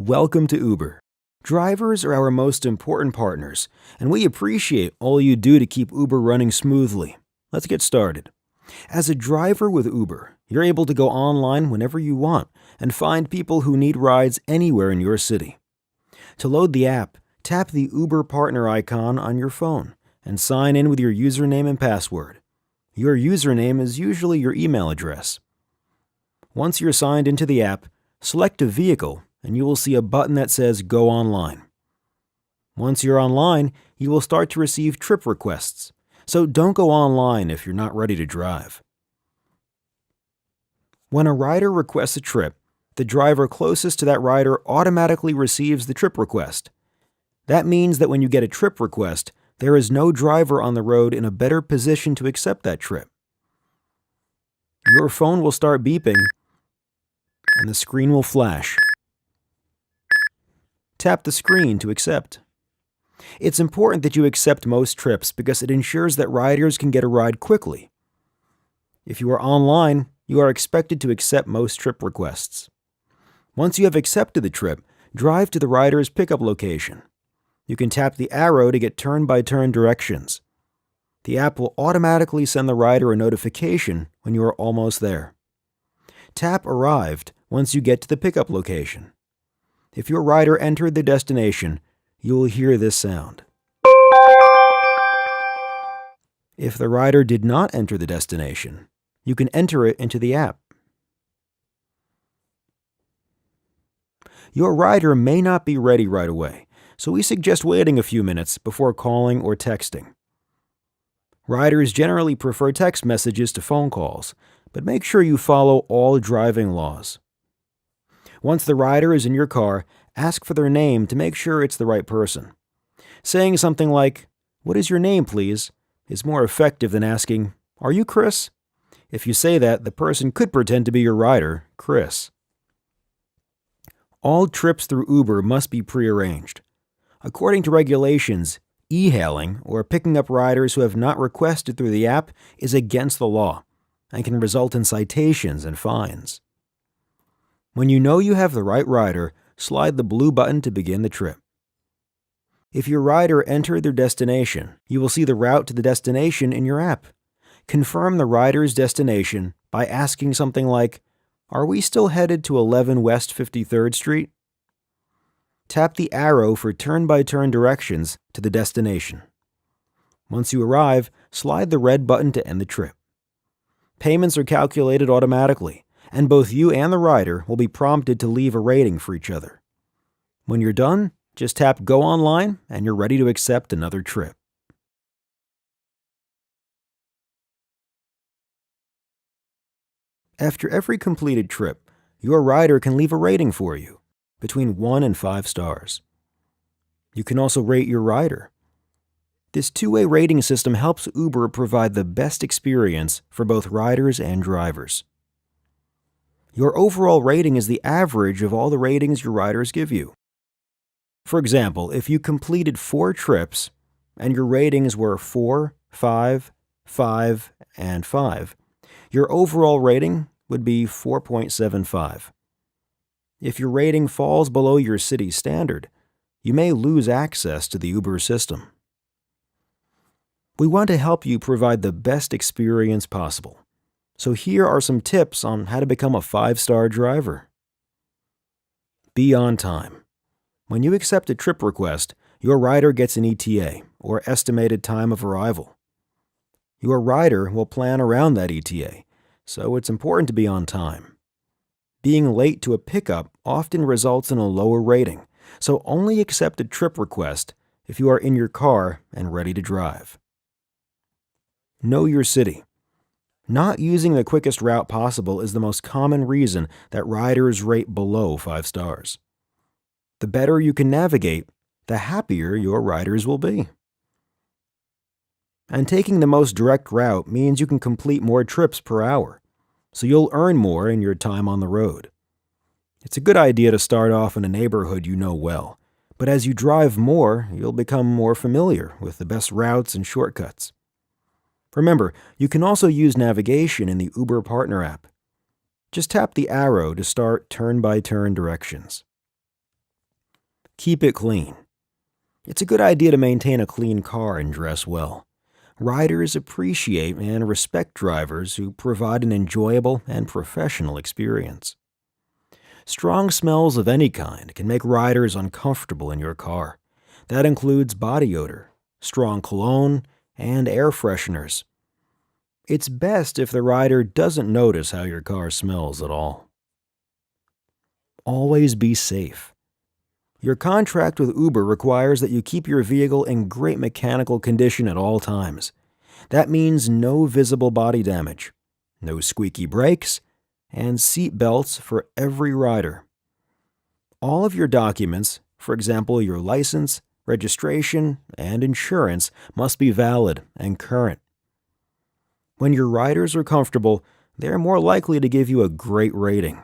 Welcome to Uber. Drivers are our most important partners, and we appreciate all you do to keep Uber running smoothly. Let's get started. As a driver with Uber, you're able to go online whenever you want and find people who need rides anywhere in your city. To load the app, tap the Uber partner icon on your phone and sign in with your username and password. Your username is usually your email address. Once you're signed into the app, select a vehicle and you will see a button that says Go Online. Once you're online, you will start to receive trip requests, so don't go online if you're not ready to drive. When a rider requests a trip, the driver closest to that rider automatically receives the trip request. That means that when you get a trip request, there is no driver on the road in a better position to accept that trip. Your phone will start beeping, and the screen will flash. Tap the screen to accept. It's important that you accept most trips because it ensures that riders can get a ride quickly. If you are online, you are expected to accept most trip requests. Once you have accepted the trip, drive to the rider's pickup location. You can tap the arrow to get turn-by-turn directions. The app will automatically send the rider a notification when you are almost there. Tap Arrived once you get to the pickup location. If your rider entered the destination, you will hear this sound. If the rider did not enter the destination, you can enter it into the app. Your rider may not be ready right away, so we suggest waiting a few minutes before calling or texting. Riders generally prefer text messages to phone calls, but make sure you follow all driving laws. Once the rider is in your car, ask for their name to make sure it's the right person. Saying something like, "What is your name, please?" is more effective than asking, "Are you Chris?" If you say that, the person could pretend to be your rider, Chris. All trips through Uber must be prearranged. According to regulations, e-hailing, or picking up riders who have not requested through the app, is against the law and can result in citations and fines. When you know you have the right rider, slide the blue button to begin the trip. If your rider entered their destination, you will see the route to the destination in your app. Confirm the rider's destination by asking something like, "Are we still headed to 11 West 53rd Street?" Tap the arrow for turn-by-turn directions to the destination. Once you arrive, slide the red button to end the trip. Payments are calculated automatically, and both you and the rider will be prompted to leave a rating for each other. When you're done, just tap Go Online and you're ready to accept another trip. After every completed trip, your rider can leave a rating for you, between 1 and 5 stars. You can also rate your rider. This two-way rating system helps Uber provide the best experience for both riders and drivers. Your overall rating is the average of all the ratings your riders give you. For example, if you completed 4 trips and your ratings were 4, 5, 5, and 5, your overall rating would be 4.75. If your rating falls below your city's standard, you may lose access to the Uber system. We want to help you provide the best experience possible. So here are some tips on how to become a 5-star driver. Be on time. When you accept a trip request, your rider gets an ETA, or estimated time of arrival. Your rider will plan around that ETA, so it's important to be on time. Being late to a pickup often results in a lower rating, so only accept a trip request if you are in your car and ready to drive. Know your city. Not using the quickest route possible is the most common reason that riders rate below 5 stars. The better you can navigate, the happier your riders will be. And taking the most direct route means you can complete more trips per hour, so you'll earn more in your time on the road. It's a good idea to start off in a neighborhood you know well, but as you drive more, you'll become more familiar with the best routes and shortcuts. Remember, you can also use navigation in the Uber Partner app. Just tap the arrow to start turn-by-turn directions. Keep it clean. It's a good idea to maintain a clean car and dress well. Riders appreciate and respect drivers who provide an enjoyable and professional experience. Strong smells of any kind can make riders uncomfortable in your car. That includes body odor, strong cologne, and air fresheners. It's best if the rider doesn't notice how your car smells at all. Always be safe. Your contract with Uber requires that you keep your vehicle in great mechanical condition at all times. That means no visible body damage, no squeaky brakes, and seat belts for every rider. All of your documents, for example your license, registration, and insurance, must be valid and current. When your riders are comfortable, they're more likely to give you a great rating.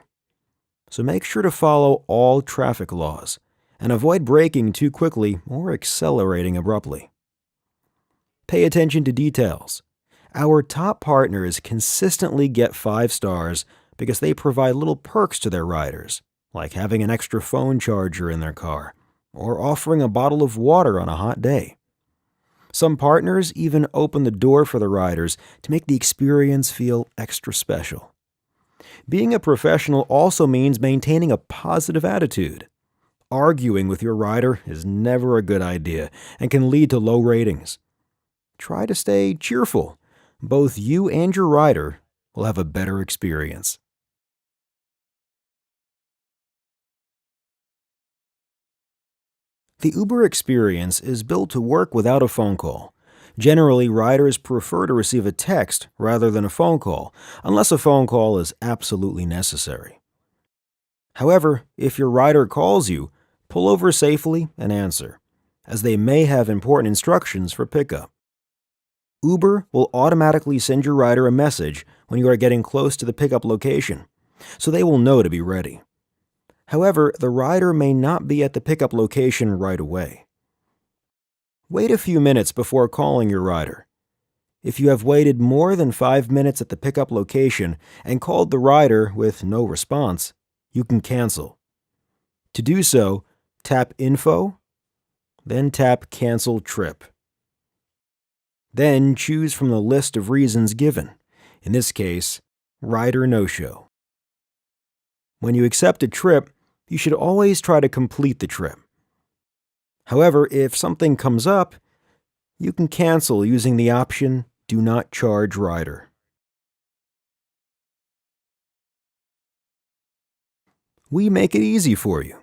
So make sure to follow all traffic laws and avoid braking too quickly or accelerating abruptly. Pay attention to details. Our top partners consistently get 5 stars because they provide little perks to their riders, like having an extra phone charger in their car or offering a bottle of water on a hot day. Some partners even open the door for the riders to make the experience feel extra special. Being a professional also means maintaining a positive attitude. Arguing with your rider is never a good idea and can lead to low ratings. Try to stay cheerful. Both you and your rider will have a better experience. The Uber experience is built to work without a phone call. Generally, riders prefer to receive a text rather than a phone call, unless a phone call is absolutely necessary. However, if your rider calls you, pull over safely and answer, as they may have important instructions for pickup. Uber will automatically send your rider a message when you are getting close to the pickup location, so they will know to be ready. However, the rider may not be at the pickup location right away. Wait a few minutes before calling your rider. If you have waited more than 5 minutes at the pickup location and called the rider with no response, you can cancel. To do so, tap Info, then tap Cancel Trip. Then choose from the list of reasons given, in this case, rider no-show. When you accept a trip, you should always try to complete the trip. However, if something comes up, you can cancel using the option Do Not Charge Rider. We make it easy for you.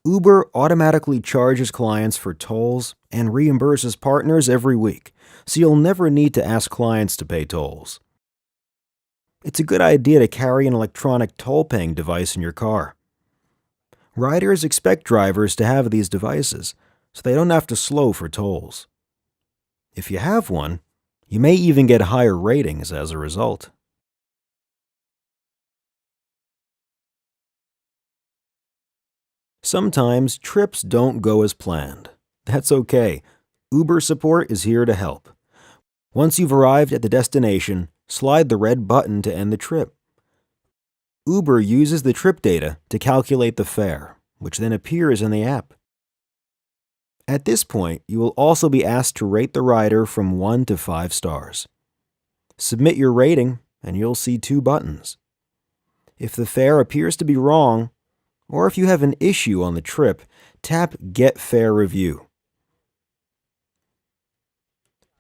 Uber automatically charges clients for tolls and reimburses partners every week, so you'll never need to ask clients to pay tolls. It's a good idea to carry an electronic toll-paying device in your car. Riders expect drivers to have these devices, so they don't have to slow for tolls. If you have one, you may even get higher ratings as a result. Sometimes trips don't go as planned. That's okay. Uber support is here to help. Once you've arrived at the destination, slide the red button to end the trip. Uber uses the trip data to calculate the fare, which then appears in the app. At this point, you will also be asked to rate the rider from 1 to 5 stars. Submit your rating, and you'll see 2 buttons. If the fare appears to be wrong, or if you have an issue on the trip, tap Get Fare Review.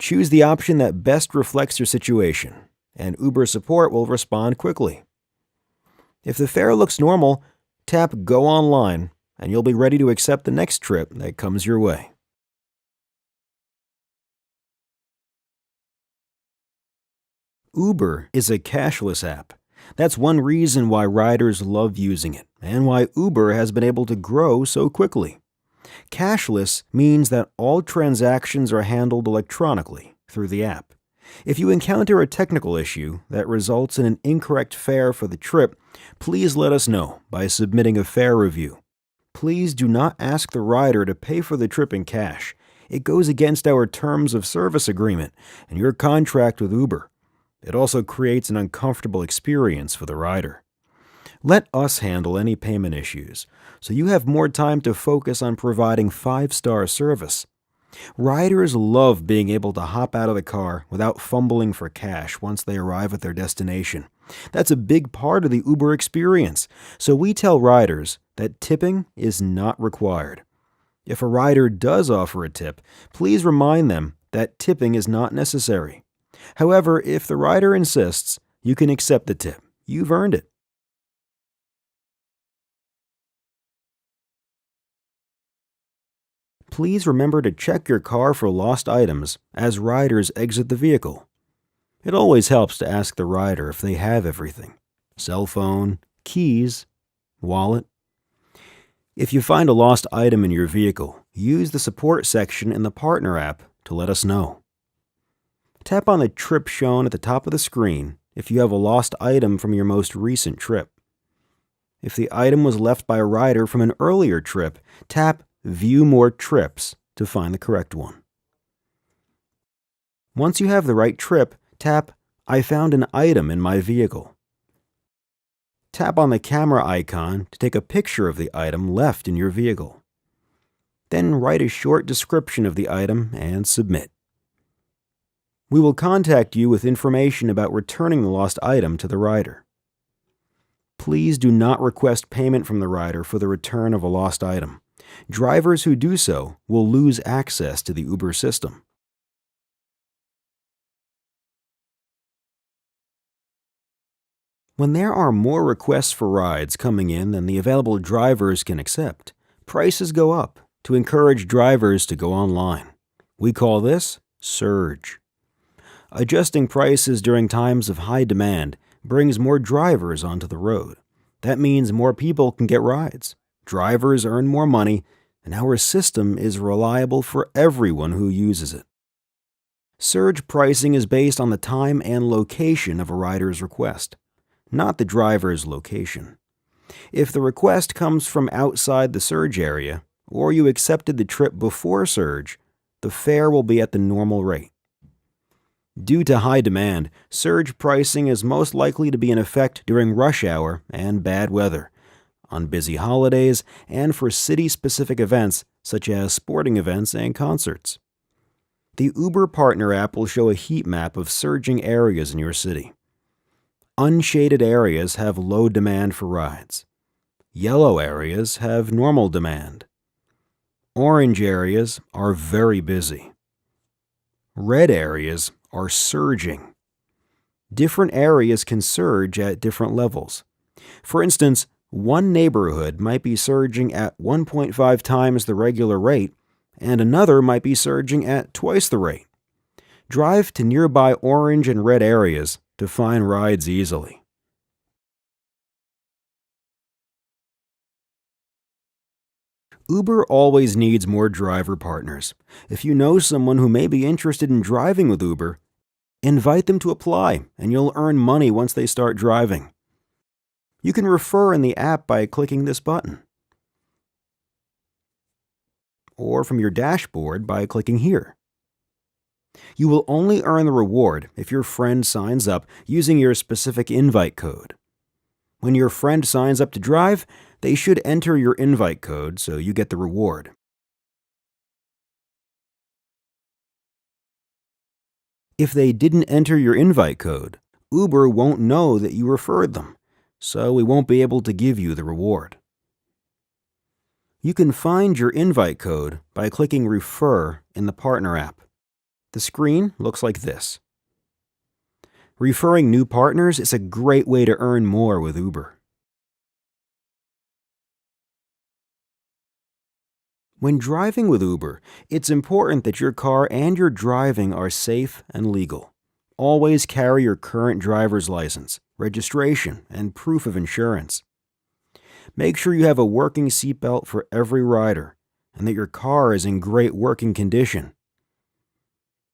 Choose the option that best reflects your situation, and Uber support will respond quickly. If the fare looks normal, tap Go Online, and you'll be ready to accept the next trip that comes your way. Uber is a cashless app. That's one reason why riders love using it, and why Uber has been able to grow so quickly. Cashless means that all transactions are handled electronically through the app. If you encounter a technical issue that results in an incorrect fare for the trip, please let us know by submitting a fare review. Please do not ask the rider to pay for the trip in cash. It goes against our terms of service agreement and your contract with Uber. It also creates an uncomfortable experience for the rider. Let us handle any payment issues, so you have more time to focus on providing 5-star service. Riders love being able to hop out of the car without fumbling for cash once they arrive at their destination. That's a big part of the Uber experience, so we tell riders that tipping is not required. If a rider does offer a tip, please remind them that tipping is not necessary. However, if the rider insists, you can accept the tip. You've earned it. Please remember to check your car for lost items as riders exit the vehicle. It always helps to ask the rider if they have everything: cell phone, keys, wallet. If you find a lost item in your vehicle, use the support section in the Partner app to let us know. Tap on the trip shown at the top of the screen if you have a lost item from your most recent trip. If the item was left by a rider from an earlier trip, tap View More Trips to find the correct one. Once you have the right trip, tap I found an item in my vehicle. Tap on the camera icon to take a picture of the item left in your vehicle. Then write a short description of the item and submit. We will contact you with information about returning the lost item to the rider. Please do not request payment from the rider for the return of a lost item. Drivers who do so will lose access to the Uber system. When there are more requests for rides coming in than the available drivers can accept, prices go up to encourage drivers to go online. We call this surge. Adjusting prices during times of high demand brings more drivers onto the road. That means more people can get rides. Drivers earn more money, and our system is reliable for everyone who uses it. Surge pricing is based on the time and location of a rider's request, not the driver's location. If the request comes from outside the surge area, or you accepted the trip before surge, the fare will be at the normal rate. Due to high demand, surge pricing is most likely to be in effect during rush hour and bad weather, on busy holidays, and for city-specific events such as sporting events and concerts. The Uber Partner app will show a heat map of surging areas in your city. Unshaded areas have low demand for rides. Yellow areas have normal demand. Orange areas are very busy. Red areas are surging. Different areas can surge at different levels. For instance, one neighborhood might be surging at 1.5 times the regular rate, and another might be surging at twice the rate. Drive to nearby orange and red areas to find rides easily. Uber always needs more driver partners. If you know someone who may be interested in driving with Uber, invite them to apply, and you'll earn money once they start driving. You can refer in the app by clicking this button, or from your dashboard by clicking here. You will only earn the reward if your friend signs up using your specific invite code. When your friend signs up to drive, they should enter your invite code so you get the reward. If they didn't enter your invite code, Uber won't know that you referred them, so we won't be able to give you the reward. You can find your invite code by clicking Refer in the Partner app. The screen looks like this. Referring new partners is a great way to earn more with Uber. When driving with Uber, it's important that your car and your driving are safe and legal. Always carry your current driver's license, registration, and proof of insurance. Make sure you have a working seatbelt for every rider and that your car is in great working condition.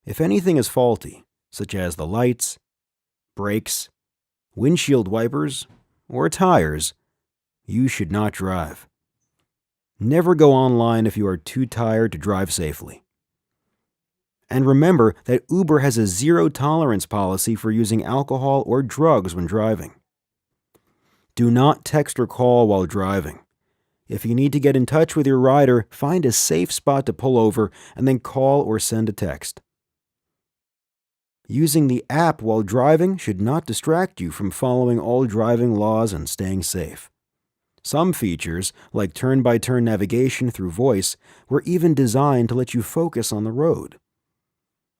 If anything is faulty, such as the lights, brakes, windshield wipers, or tires, you should not drive. Never go online if you are too tired to drive safely. And remember that Uber has a zero-tolerance policy for using alcohol or drugs when driving. Do not text or call while driving. If you need to get in touch with your rider, find a safe spot to pull over and then call or send a text. Using the app while driving should not distract you from following all driving laws and staying safe. Some features, like turn-by-turn navigation through voice, were even designed to let you focus on the road.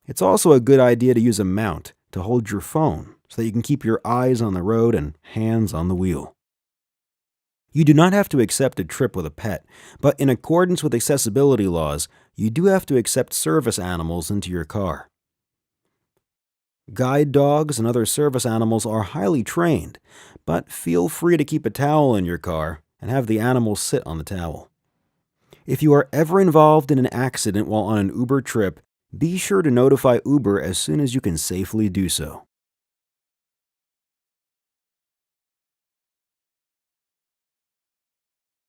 It's also a good idea to use a mount to hold your phone so that you can keep your eyes on the road and hands on the wheel. You do not have to accept a trip with a pet, but in accordance with accessibility laws, you do have to accept service animals into your car. Guide dogs and other service animals are highly trained, but feel free to keep a towel in your car and have the animal sit on the towel. If you are ever involved in an accident while on an Uber trip, be sure to notify Uber as soon as you can safely do so.